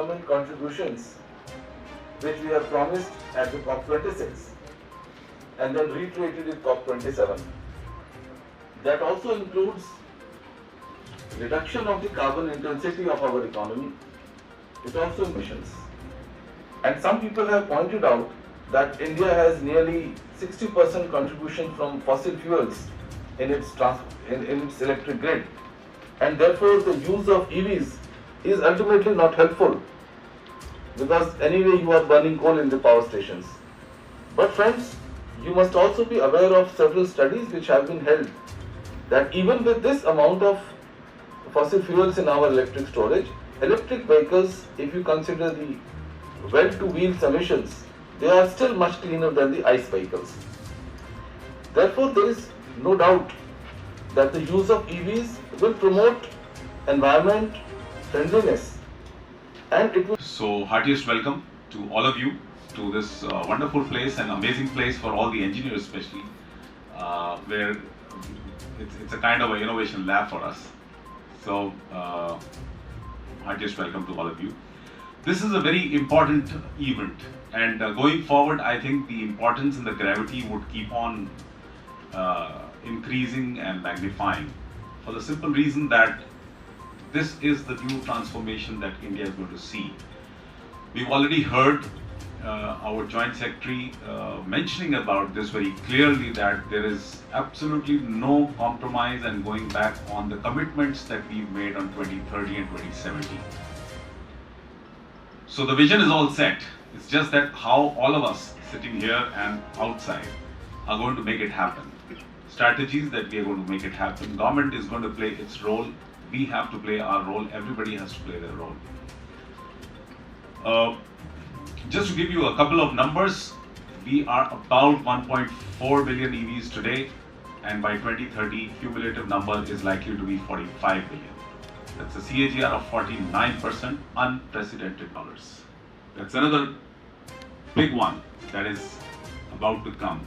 development contributions which we have promised at the COP26 and then reiterated in COP27. That also includes reduction of the carbon intensity of our economy. It also emissions. And some people have pointed out that India has nearly 60% contribution from fossil fuels in its electric grid, and therefore the use of EVs is ultimately not helpful because anyway you are burning coal in the power stations. But friends, you must also be aware of several studies which have been held that even with this amount of fossil fuels in our electric storage, electric vehicles, if you consider the well-to-wheels emissions, they are still much cleaner than the ICE vehicles. Therefore, there is no doubt that the use of EVs will promote environment friendliness, and it will. So, heartiest welcome to all of you to this wonderful place, an amazing place for all the engineers, especially where it's a kind of an innovation lab for us. So, heartiest welcome to all of you. This is a very important event, and going forward, I think the importance and the gravity would keep on increasing and magnifying, for the simple reason that this is the new transformation that India is going to see. We've already heard our Joint Secretary mentioning about this very clearly, that there is absolutely no compromise and going back on the commitments that we've made on 2030 and 2070. So the vision is all set. It's just that how all of us sitting here and outside are going to make it happen. Strategies that we are going to make it happen. Government is going to play its role. We have to play our role. Everybody has to play their role. Just to give you a couple of numbers, we are about 1.4 billion EVs today, and by 2030, cumulative number is likely to be 45 billion. That's a CAGR of 49%, unprecedented dollars. That's another big one that is about to come.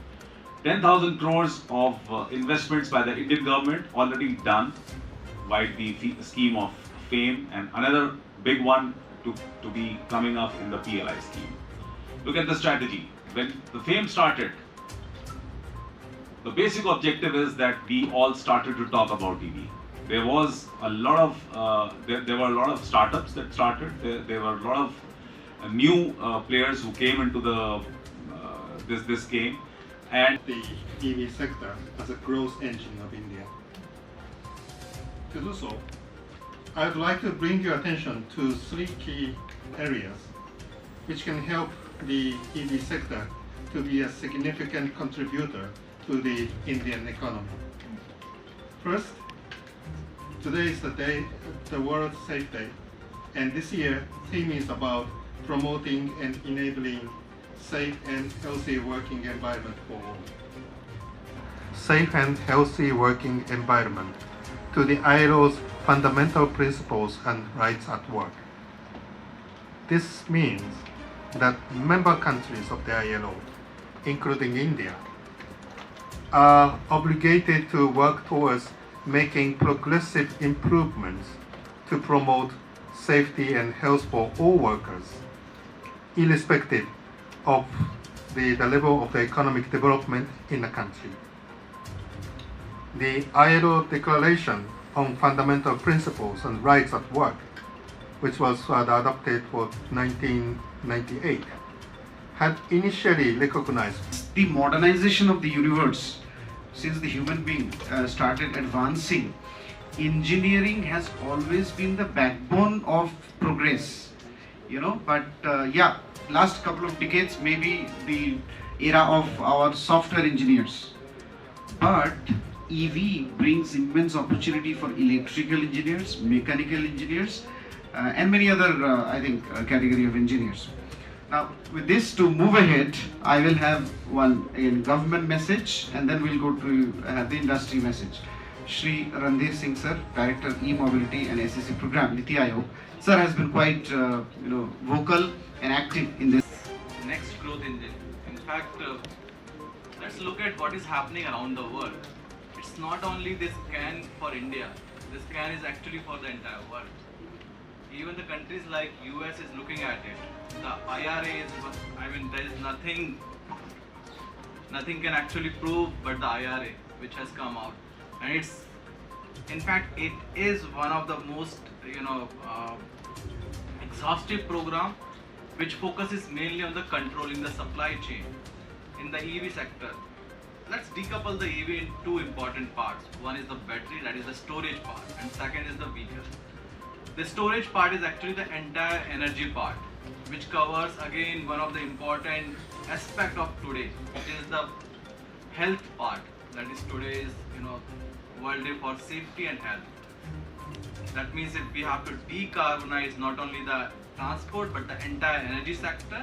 10,000 crores of investments by the Indian government already done by the scheme of FAME, and another big one to be coming up in the PLI scheme. Look at the strategy. When the FAME started, the basic objective is that we all started to talk about EV. There was a lot of there were a lot of startups that started. There were a lot of new players who came into the this game, and the EV sector as a growth engine of India. To do so, I would like to bring your attention to three key areas which can help the EV sector to be a significant contributor to the Indian economy. First, today is the World Safe Day, and this year theme is about promoting and enabling safe and healthy working environment for all. Safe and healthy working environment to the ILO's fundamental principles and rights at work. This means that member countries of the ILO, including India, are obligated to work towards making progressive improvements to promote safety and health for all workers, irrespective of the level of the economic development in the country. The ILO Declaration on Fundamental Principles and Rights at Work, which was adopted for 1998, had initially recognized the modernization of the universe. Since the human being started advancing, engineering has always been the backbone of progress, but last couple of decades maybe the era of our software engineers, but EV brings immense opportunity for electrical engineers, mechanical engineers, and many other category of engineers. Now, with this, to move ahead, I will have one government message, and then we'll go to the industry message. Shri Randir Singh sir, Director E-Mobility and SEC Program, Niti Aayog, sir has been quite vocal and active in this. Next growth engine. In fact, let's look at what is happening around the world. It's not only this can for India. This can is actually for the entire world. Even the countries like US is looking at it. The IRA is, I mean, there is nothing can actually prove but the IRA which has come out, and it's, in fact, it is one of the most exhaustive program which focuses mainly on the controlling the supply chain in the EV sector. Let's decouple the EV in two important parts. One is the battery, that is the storage part, and second is the vehicle. The storage part is actually the entire energy part, which covers again one of the important aspect of today, which is the health part. That is today's World Day for safety and health. That means if we have to decarbonize not only the transport but the entire energy sector,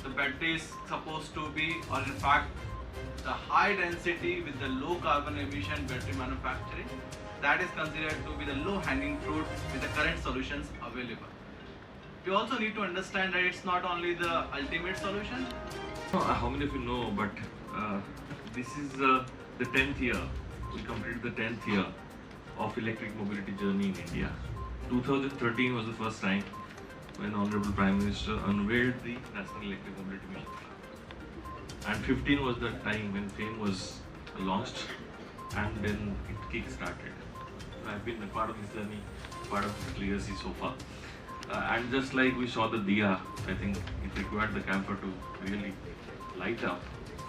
the battery is supposed to be, or in fact, the high density with the low carbon emission battery manufacturing, that is considered to be the low hanging fruit with the current solutions available. We also need to understand that it's not only the ultimate solution. How many of you know, but this is the 10th year. We completed the 10th year of electric mobility journey in India. 2013 was the first time when Honorable Prime Minister unveiled the National Electric Mobility Mission. And 15 was the time when FAME was launched, and then it kick-started. I've been a part of this journey, part of this legacy so far. And just like we saw the Diya, I think it required the camphor to really light up.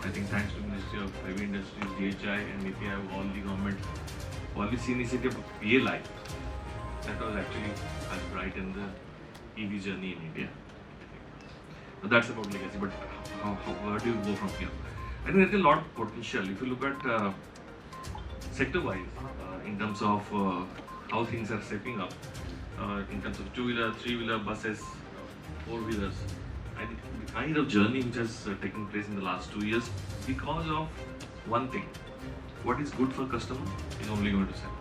I think thanks to Ministry of Heavy Industries, DHI and Niti Aayog, all the government policy initiative of PLI, that was actually as bright in the EV journey in India. So that's about legacy, but where do you go from here? I think there's a lot of potential. If you look at sector-wise, in terms of how things are shaping up, in terms of two-wheeler, three-wheeler, buses, four-wheelers, I think the kind of journey which has taken place in the last 2 years, because of one thing, what is good for customer is only going to sell.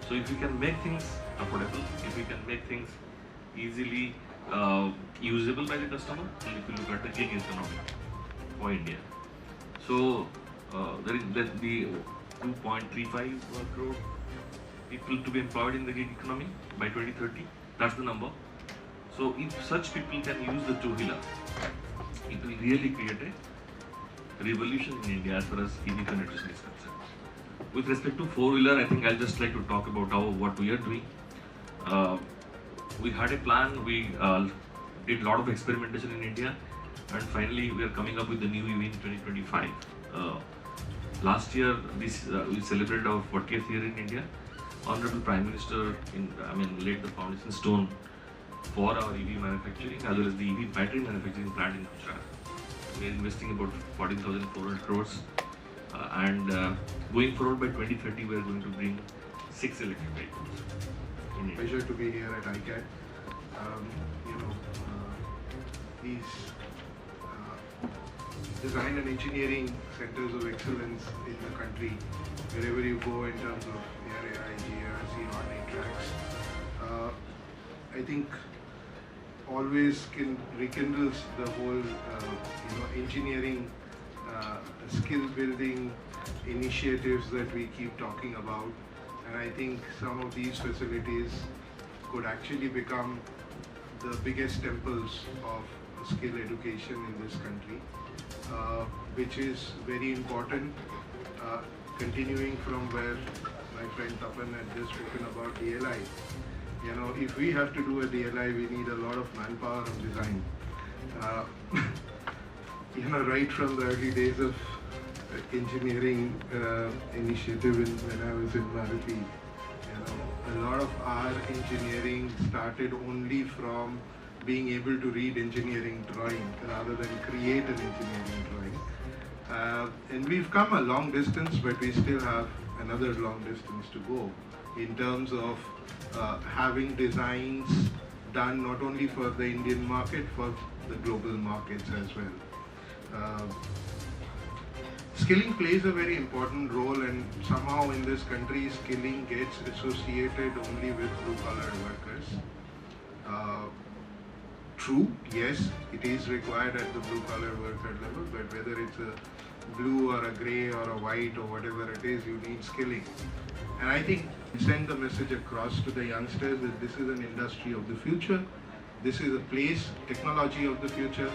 So if you can make things affordable, if you can make things easily usable by the customer, and if you look at the gig economy for India. So there is the 2.35 crore people to be employed in the gig economy by 2030. That's the number. So if such people can use the two-wheeler, it will really create a revolution in India as far as EV penetration is concerned. With respect to four-wheeler, I think I'll just like to talk about what we are doing. We had a plan, we did a lot of experimentation in India, and finally we are coming up with the new EV in 2025. Last year, we celebrated our 40th year in India. Honorable Prime Minister laid the foundation stone for our EV manufacturing as well as the EV battery manufacturing plant in Gujarat. We are investing about 14,400 crores, and going forward by 2030, we are going to bring 6 electric vehicles. Pleasure to be here at ICAT. These design and engineering centers of excellence in the country, wherever you go in terms of ARAI, GRC, or tracks, I think always rekindles the whole engineering skill building initiatives that we keep talking about. And I think some of these facilities could actually become the biggest temples of skill education in this country, which is very important. Continuing from where my friend Tapan had just spoken about DLI, if we have to do a DLI, we need a lot of manpower of design. Right from the early days of engineering initiative when I was in Maruti, a lot of our engineering started only from being able to read engineering drawing rather than create an engineering drawing. And we've come a long distance, but we still have another long distance to go in terms of having designs done not only for the Indian market, for the global markets as well. Skilling plays a very important role, and somehow in this country, skilling gets associated only with blue-collar workers. True, yes, it is required at the blue-collar worker level, but whether it's a blue or a grey or a white or whatever it is, you need skilling. And I think send the message across to the youngsters that this is an industry of the future, this is a place, technology of the future,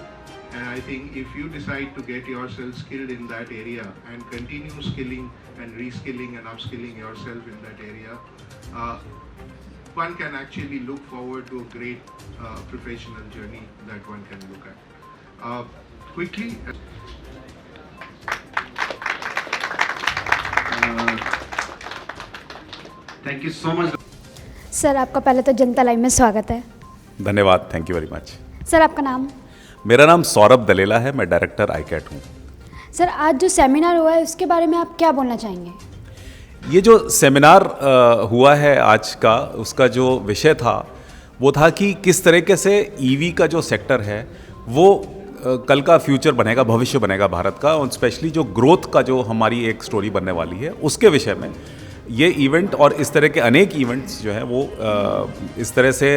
and I think if you decide to get yourself skilled in that area and continue skilling and reskilling and upskilling yourself in that area, one can actually look forward to a great professional journey that one can look at. Quickly. Thank you so much. Sir आपका पहले तो जनता live में स्वागत है। धन्यवाद, thank you very much. Sir आपका नाम? मेरा नाम सौरभ दलेला है, मैं डायरेक्टर आईकैट हूँ। सर आज जो सेमिनार हुआ है उसके बारे में आप क्या बोलना चाहेंगे? ये जो सेमिनार हुआ है आज का, उसका जो विषय था वो था कि किस तरीके से ईवी का जो सेक्टर है वो कल का फ्यूचर बनेगा, भविष्य बनेगा भारत का, और स्पेशली जो ग्रोथ का जो हमारी एक स्टोरी बनने वाली है उसके विषय में ये इवेंट और इस तरह के अनेक इवेंट्स जो हैं वो इस तरह से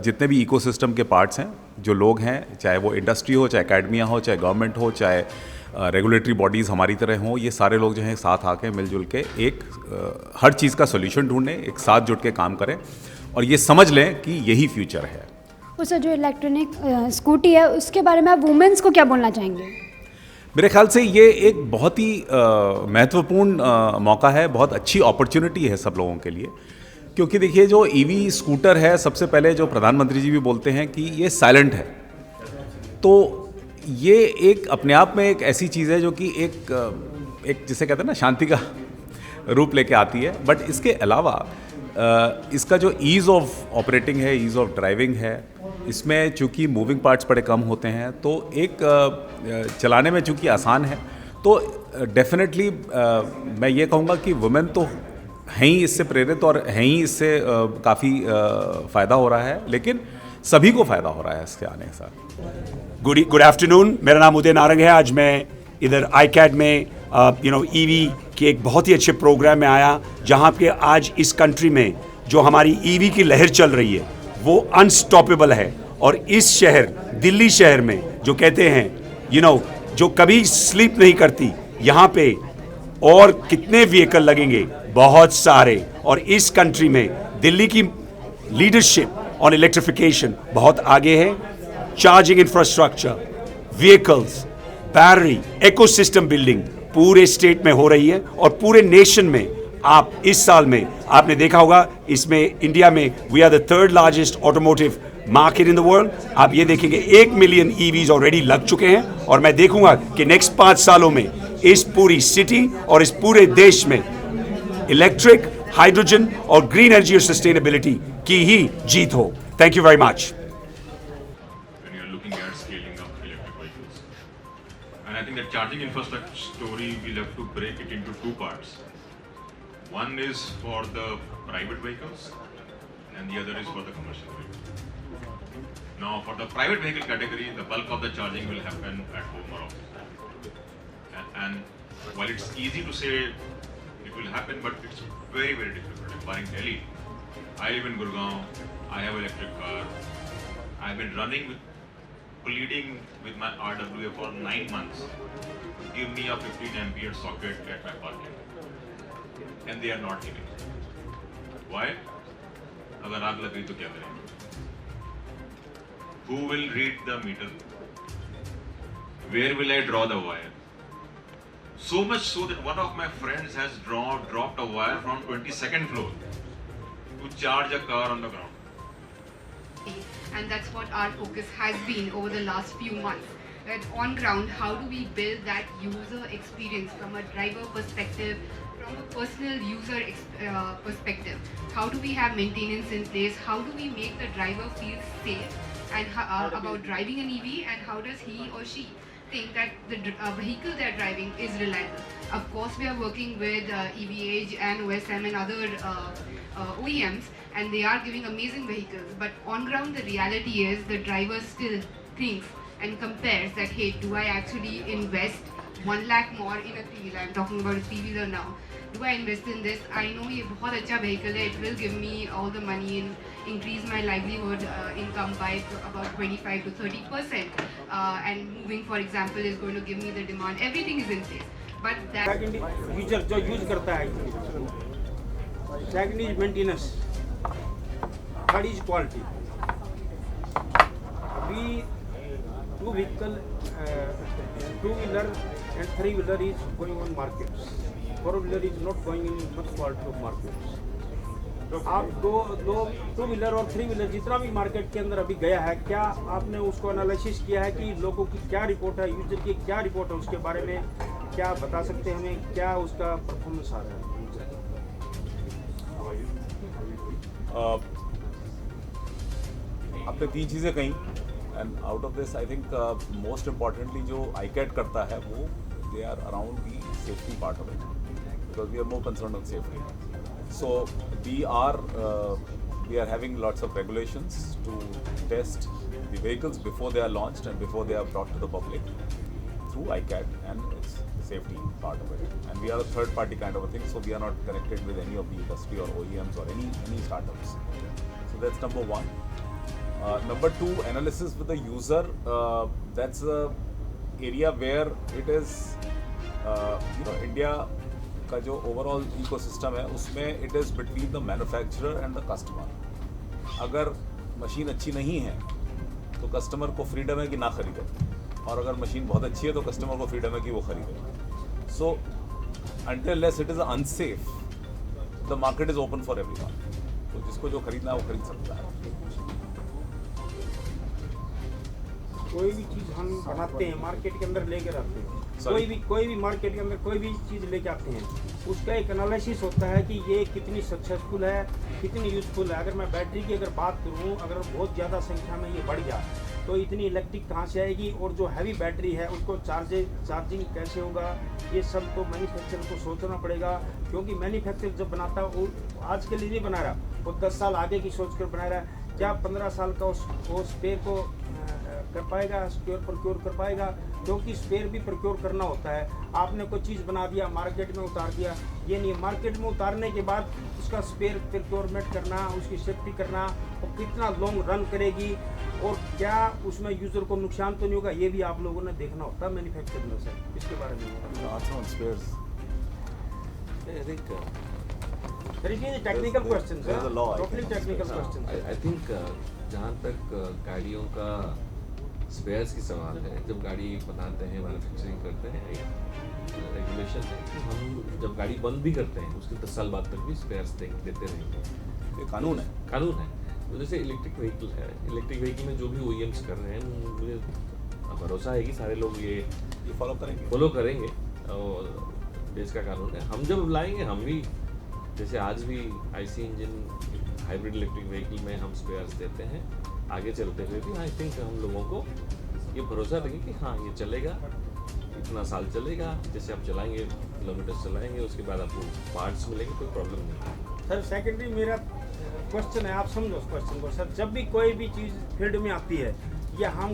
जितने भी इकोसिस्टम के पार्ट्स हैं, जो लोग हैं, चाहे वो इंडस्ट्री हो, चाहे एकेडमिया हो, चाहे गवर्नमेंट हो, चाहे रेगुलेटरी बॉडीज़ हमारी तरह हों, ये सारे लोग जो हैं साथ आके मिलजुल के एक हर चीज़ का सोल्यूशन ढूंढें, एक साथ जुट के काम करें और ये समझ लें कि यही फ्यूचर है। सर जो इलेक्ट्रॉनिक स्कूटी है उसके बारे में आप वुमेन्स को क्या बोलना चाहेंगे? मेरे ख्याल से ये एक बहुत ही महत्वपूर्ण मौका है, बहुत अच्छी अपॉर्चुनिटी है सब लोगों के लिए, क्योंकि देखिए जो ईवी स्कूटर है, सबसे पहले जो प्रधानमंत्री जी भी बोलते हैं कि ये साइलेंट है, तो ये एक अपने आप में एक ऐसी चीज़ है जो कि एक जिसे कहते हैं ना शांति का रूप लेके आती है। बट इसके अलावा इसका जो ईज़ ऑफ ऑपरेटिंग है, ईज़ ऑफ ड्राइविंग है, इसमें चूँकि मूविंग पार्ट्स बड़े कम होते हैं तो एक चलाने में चूँकि आसान है, तो डेफिनेटली मैं ये कहूँगा कि वुमेन तो हैं ही इससे प्रेरित और हैं ही इससे काफ़ी फ़ायदा हो रहा है, लेकिन सभी को फ़ायदा हो रहा है इसके आने के साथ। गुड आफ्टरनून, मेरा नाम उदय नारंग है। आज मैं इधर आईकैट में ईवी के एक बहुत ही अच्छे प्रोग्राम में आया, जहाँ पे आज इस कंट्री में जो हमारी ईवी की लहर चल रही है वो अनस्टॉपेबल है। और इस शहर दिल्ली शहर में जो कहते हैं जो कभी स्लीप नहीं करती, यहाँ पे और कितने व्हीकल लगेंगे, बहुत सारे। और इस कंट्री में दिल्ली की लीडरशिप ऑन इलेक्ट्रिफिकेशन बहुत आगे है। Charging infrastructure, vehicles, battery, ecosystem building पूरे स्टेट में हो रही है और पूरे नेशन में। आप इस साल में आपने देखा होगा, इसमें इंडिया में we are the third largest automotive market in the world. आप ये देखेंगे 1 मिलियन ईवीज ऑलरेडी लग चुके हैं, और मैं देखूंगा कि नेक्स्ट 5 सालों में इस पूरी सिटी और इस पूरे देश में इलेक्ट्रिक, हाइड्रोजन और ग्रीन एनर्जी और सस्टेनेबिलिटी की ही जीत हो। Thank you very much. When you're looking at scaling up electric vehicles, and I think that charging infrastructure story we'll have to break it into 2 parts. One is for the private vehicles and the other is for the commercial vehicles. Now for the private vehicle category, the bulk of the charging will happen at home or office. And while it's easy to say it will happen, but it's very, very difficult. Barring Delhi, I live in Gurgaon, I have an electric car. I've been pleading with my RWA for 9 months. Give me a 15 ampere socket at my parking. And they are not giving. Why? अगर आग लग गई तो क्या करेंगे? Who will read the meter? Where will I draw the wire? So much so that one of my friends has dropped a wire from 22nd floor to charge a car on the ground. And that's what our focus has been over the last few months. That on ground, how do we build that user experience from a driver perspective, from a personal user perspective? How do we have maintenance in place? How do we make the driver feel safe and about driving an EV, and how does he or she think that the vehicle they're driving is reliable? Of course, we are working with EVH and OSM and other OEMs, and they are giving amazing vehicles. But on ground, the reality is the driver still thinks and compares that, hey, do I actually invest 1 lakh more in a 3-wheeler? I'm talking about a 3-wheeler now. Do I invest in this? I know ये बहुत अच्छा vehicle है. It will give me all the money in increase my livelihood income by about 25 to 30%, and moving, for example, is going to give me the demand. Everything is in place, but that user जो use करता है, second is maintenance, third is quality. अभी two vehicle, two wheeler and three wheeler is going on markets. Four wheeler is not going in much quality of markets. आप दो two wheeler और three wheeler जितना भी market के अंदर अभी गया है, क्या आपने उसको एनालिसिस किया है कि लोगों की क्या रिपोर्ट है, यूजर की क्या रिपोर्ट है, उसके बारे में क्या बता सकते हैं हमें, क्या उसका परफॉर्मेंस आ रहा है? आपने तीन चीज़ें कहीं, and out of this I think most importantly जो ICAT करता है वो they are around the safety part of it, because we are more concern on safety. So we are having lots of regulations to test the vehicles before they are launched and before they are brought to the public through ICAT, and it's the safety part of it. And we are a third party kind of a thing, so we are not connected with any of the industry or OEMs or any startups. So that's number one. Number two, analysis with the user. That's a area where it is, India का जो overall ecosystem है उसमें it is between the manufacturer and the customer. अगर machine अच्छी नहीं है तो customer को फ्रीडम है कि ना खरीदे, और अगर मशीन बहुत अच्छी है तो कस्टमर को फ्रीडम है कि वो खरीदे. सो until less it is unsafe, the market is open for everyone. तो जिसको जो खरीदना है वो खरीद सकता है. कोई भी चीज़ हम बनाते हैं मार्केट के अंदर लेकर आते हैं, कोई भी मार्केट के अंदर कोई भी चीज़ लेके आते हैं, उसका एक एनालिसिस होता है कि ये कितनी सक्सेसफुल है, कितनी यूजफुल है. अगर मैं बैटरी की अगर बात करूँ, अगर बहुत ज़्यादा संख्या में ये बढ़ गया तो इतनी इलेक्ट्रिक कहाँ से आएगी, और जो हैवी बैटरी है उसको चार्जिंग कैसे होगा, ये सब तो मैन्युफैक्चरर को सोचना पड़ेगा. क्योंकि मैन्युफैक्चरर जब बनाता है वो आज के लिए नहीं बना रहा, वो 10 साल आगे की सोच कर बना रहा है. क्या 15 साल का वो स्पेयर को कर पाएगा, स्पेयर प्रोक्योर कर पाएगा? क्योंकि स्पेयर भी प्रोक्योर करना होता है. आपने कोई चीज़ बना दिया, मार्केट में उतार दिया, ये नहीं, मार्केट में उतारने के बाद उसका स्पेयर प्रोक्योरमेंट करना, उसकी सेफ्टी करना, और कितना लॉन्ग रन करेगी, और क्या उसमें यूज़र को नुकसान तो नहीं होगा, ये भी आप लोगों ने देखना होता है मैन्युफैक्चरर में से. इसके बारे में technical question, totally technical question. I think जहाँ तक गाड़ियों का स्पेयर्स की सवाल है, जब गाड़ी बनाते हैं, मैन्युफैक्चरिंग करते हैं, रेगुलेशन है कि हम जब गाड़ी बंद भी करते हैं उसके 10 साल बाद तक भी स्पेयर्स देते रहेंगे. ये कानून है. तो जैसे इलेक्ट्रिक व्हीकल है, इलेक्ट्रिक व्हीकल में जो भी OEMs कर रहे हैं, मुझे भरोसा है कि सारे लोग ये फॉलो करेंगे और देश का कानून है. हम जब लाएंगे, हम भी जैसे आज भी IC engine hybrid electric vehicle में हम स्पेयर्स देते हैं, आगे चलते हुए भी आई थिंक हम लोगों को ये भरोसा रहे कि हाँ ये चलेगा, इतना साल चलेगा. जैसे आप चलाएंगे, किलोमीटर चलाएंगे, उसके बाद आपको पार्ट्स मिलेंगे, कोई प्रॉब्लम नहीं. सर सेकेंडरी मेरा क्वेश्चन है, आप समझो उस क्वेश्चन को. सर जब भी कोई भी चीज़ फील्ड में आती है, या हम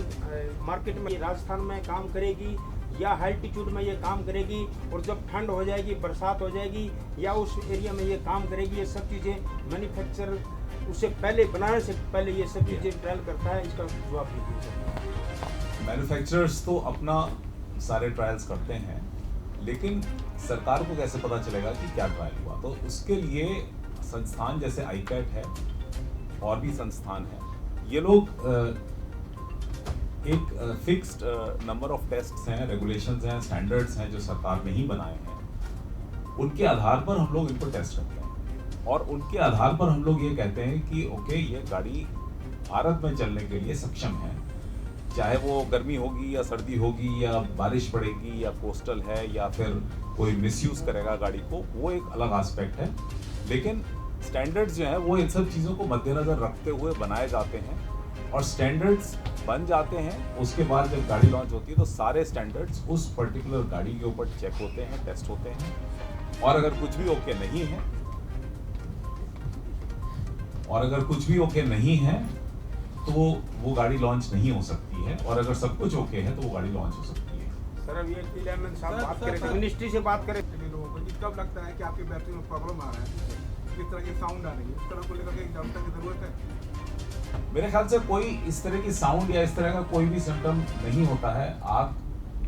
मार्केट में राजस्थान में काम करेगी या हाल्टीट्यूड में ये काम करेगी, और जब ठंड हो जाएगी, बरसात हो जाएगी, या उस एरिया में ये काम करेगी, ये सब चीज़ें मैन्युफैक्चरर उससे पहले, बनाने से पहले ये सब चीज़ें ट्रायल करता है. इसका जवाब दीजिए. मैन्युफैक्चरर्स तो अपना सारे ट्रायल्स करते हैं, लेकिन सरकार को कैसे पता चलेगा कि क्या ट्रायल हुआ? तो उसके लिए संस्थान जैसे ICAT है और भी संस्थान हैं, ये लोग एक फिक्स्ड नंबर ऑफ टेस्ट्स हैं, रेगुलेशंस हैं, स्टैंडर्ड्स हैं जो सरकार ने ही बनाए हैं, उनके आधार पर हम लोग इनको टेस्ट करते हैं, और उनके आधार पर हम लोग ये कहते हैं कि ओके ये गाड़ी भारत में चलने के लिए सक्षम है, चाहे वो गर्मी होगी या सर्दी होगी या बारिश पड़ेगी या कोस्टल है या फिर कोई मिसयूज़ करेगा गाड़ी को, वो एक अलग एस्पेक्ट है. लेकिन स्टैंडर्ड्स जो हैं वो इन सब चीज़ों को मद्देनज़र रखते हुए बनाए जाते हैं, और स्टैंडर्ड्स बन जाते हैं. उसके बाद जब गाड़ी लॉन्च होती है तो सारे स्टैंडर्ड्स उस पर्टिकुलर गाड़ी के ऊपर चेक होते हैं, टेस्ट होते हैं, और अगर कुछ भी ओके नहीं है तो वो गाड़ी लॉन्च नहीं हो सकती है, और अगर सब कुछ ओके है तो वो गाड़ी लॉन्च हो सकती है. सर अब ये साहब बात करें, मिनिस्ट्री से बात करें, लोगों को कब लगता है कि आपकी बैटरी में प्रॉब्लम आ रहा है? किस तरह की साउंड आ रही है, इस तरह को लेकर के एक जागरूकता की जरूरत है। मेरे ख्याल से कोई इस तरह की साउंड या इस तरह का कोई भी सिम्टम नहीं होता है। आग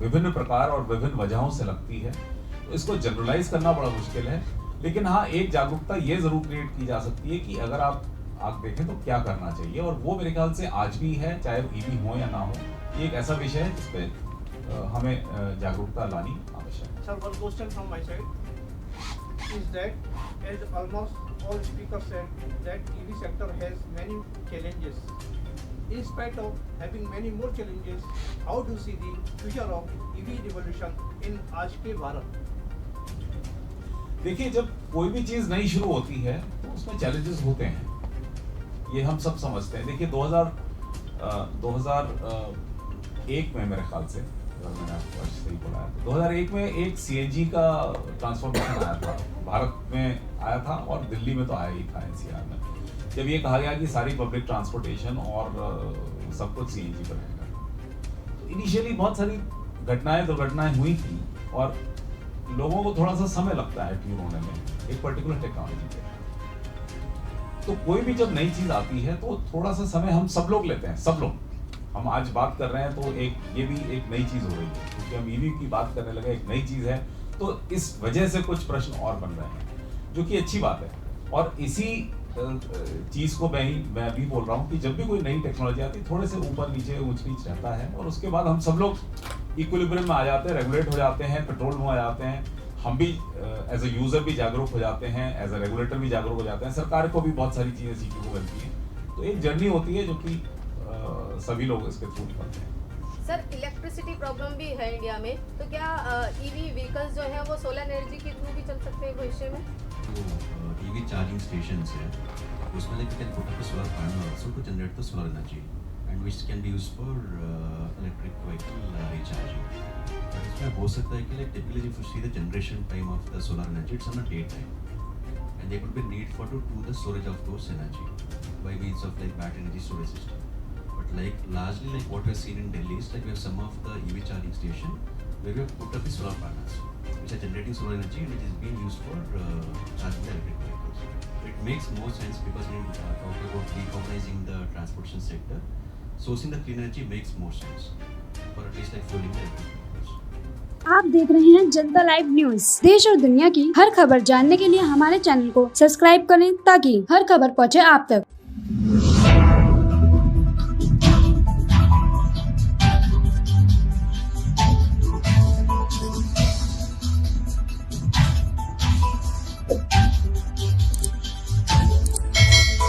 विभिन्न प्रकार और विभिन्न वजहों से लगती है, तो इसको जनरलाइज करना बड़ा मुश्किल है। लेकिन हाँ, एक जागरूकता ये जरूर क्रिएट की जा सकती है कि अगर आप आग देखें तो क्या करना चाहिए, और वो मेरे ख्याल से आज भी है, चाहे ईवी हो या ना हो। ये एक ऐसा विषय है जिस पे हमें जागरूकता लानी आवश्यक है। Sir, one question from my side is that, as almost all speakers said, that EV sector has many challenges. In spite of having many more challenges, how do you see the future of EV revolution in आज के भारत? देखिए, जब कोई भी चीज नई शुरू होती है तो उसमें चैलेंजेस होते हैं, ये हम सब समझते हैं। देखिए 2001 में मेरे ख्याल से, अगर मैंने आपको सही बोला है, 2001 में एक सीएनजी का ट्रांसफॉर्मेशन आया था, भारत में आया था और दिल्ली में तो आया ही था एनसीआर में, जब ये कहा गया कि सारी पब्लिक ट्रांसपोर्टेशन और सब कुछ सीएनजी पर रहेगा। तो इनिशियली बहुत सारी दुर्घटनाएं हुई थी और लोगों को थोड़ा सा समय लगता है ट्यून होने में एक पर्टिकुलर टेक्नोलॉजी पे। तो कोई भी जब नई चीज आती है तो थोड़ा सा समय हम सब लोग लेते हैं, सब लोग। हम आज बात कर रहे हैं तो ये भी एक नई चीज हो रही है, क्योंकि हम ईवी की बात करने लगे, एक नई चीज है, तो इस वजह से कुछ प्रश्न और बन रहे हैं, जो कि अच्छी बात है। और इसी चीज को मैं भी बोल रहा हूँ कि जब भी कोई नई टेक्नोलॉजी आती है, थोड़े से ऊपर नीचे ऊंच नीच रहता है, और उसके बाद हम सब लोग इक्विलिब्रियम में आ जाते हैं, रेगुलेट हो जाते हैं, पेट्रोल में आ जाते हैं। हम भी एज ए यूजर भी जागरूक हो जाते हैं, एज ए रेगुलेटर भी जागरूक हो जाते हैं, सरकार को भी बहुत सारी चीजें सीखने को मिलती हैं। तो एक जर्नी होती है जो कि सभी लोग इसके थ्रू निकलते हैं। सर, इलेक्ट्रिसिटी प्रॉब्लम भी है इंडिया में, तो क्या ईवी व्हीकल्स जो है वो सोलर एनर्जी के थ्रू भी चल सकते हैं भविष्य में? तो ईवी चार्जिंग स्टेशंस है, उसमें like you can put up a solar panel also to generate the solar energy and which can be used for electric vehicle recharging. But इसमें हो सकता है कि like typically if you see the generation time of the solar energy, it's on a day time and there would be need for to do the storage of those energy by means of like battery energy storage system. But like largely like what we have seen in Delhi is like we have some of the EV charging station where we have put up the solar panels which are generating solar energy and it is being used for charging the electric vehicles. It makes more sense because when talking about decarbonizing the transportation sector, sourcing the clean energy makes more sense for at least like fueling the electric vehicles. आप देख रहे हैं जनता live news. देश और दुनिया की हर खबर जानने के लिए हमारे चैनल को सब्सक्राइब करें ताकि हर खबर पहुंचे आप तक।